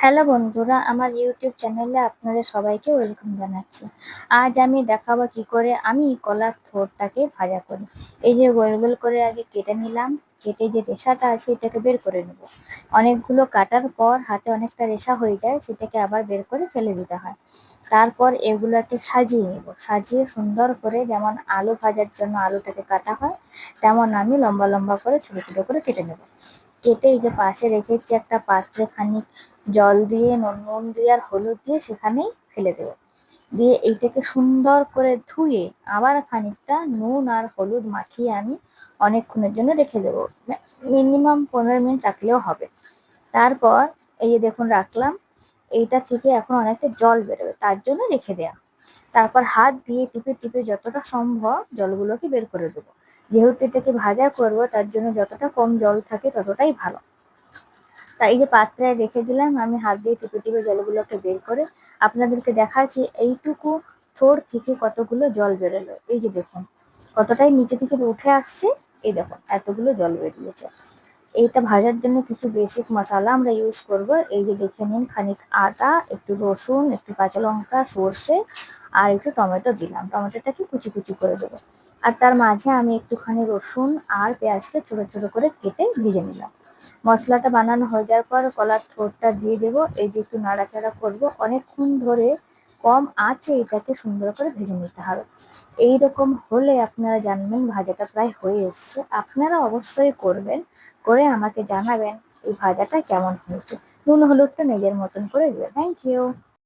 Hello বন্ধুরা, আমার YouTube চ্যানেলে আপনাদের সবাইকে ওয়েলকাম জানাচ্ছি। আজ আমি দেখাবো কি করে আমি কলার থোড়টাকে ভাজা করি। এই যে গোল গোল করে আগে কেটে নিলাম, কেটে যে রেশাটা আছে এটাকে বের করে নেব। অনেকগুলো কাটার পর হাতে অনেকটা রেশা হয়ে যায়, সেটাকে আবার বের করে ফেলে দিতে হয়। তারপর এগুলোকে সাজিয়ে নেব, সাজিয়ে সুন্দর করে, যেমন আলু ভাজার জন্য আলুটাকে কাটা হয় তেমন আমি লম্বা লম্বা করে ছোট ছোট করে কেটে নেব। কেটে এই যে পাশে রেখেছি একটা পাত্রে খানিক জল দিয়ে নুন দিয়ে আর হলুদ দিয়ে সেখানেই ফেলে দেবো। দিয়ে এইটাকে সুন্দর করে ধুয়ে আবার খানিকটা নুন আর হলুদ মাখিয়ে আমি অনেকক্ষণের জন্য রেখে দেবো। মিনিমাম 15 মিনিট রাখলেও হবে। তারপর এই যে দেখুন রাখলাম, এইটা থেকে এখন অনেকটা জল বেরোবে, তার জন্য রেখে দেয়া। তারপর হাত দিয়ে টিপে টিপে যতটা সম্ভব জলগুলোকে বের করে দেবো। যেহেতু এটাকে ভাজা করবো তার জন্য যতটা কম জল থাকে ততটাই ভালো। তাই এই যে পাত্রে রেখে দিলাম, আমি হাত দিয়ে টিপে টিপে জলগুলোকে বের করে আপনাদেরকে দেখাচ্ছি এইটুকু থোড় থেকে কতগুলো জল বেরোলো। এই যে দেখুন কতটাই নিচে থেকে উঠে আসছে, এই দেখুন এতগুলো জল বেরিয়েছে। এইটা ভাজার জন্য কিছু বেসিক মশলা আমরা ইউজ করব। এই যে দেখে নিন, খানিক আদা, একটু রসুন, একটু কাঁচা লঙ্কা, সর্ষে আর একটু টমেটো দিলাম। টমেটোটাকে কুচি কুচি করে দেবো। আর তার মাঝে আমি একটুখানি রসুন আর পেঁয়াজকে ছোট ছোট করে কেটে ভেজে নিলাম। মশলাটা বানানো হয়ে যাওয়ার পর কলার থোড়টা দিয়ে দেবো। এই যে একটু নাড়াচাড়া করব অনেকক্ষণ ধরে, কম আঁচে এটাকে সুন্দর করে ভেজে নিতে হবে। এইরকম হলে আপনারা জানবেন ভাজাটা প্রায় হয়ে এসছে। আপনারা অবশ্যই করবেন, করে আমাকে জানাবেন এই ভাজাটা কেমন হয়েছে। নুন হলুদটা নিজের মতন করে দেবেন। Thank you.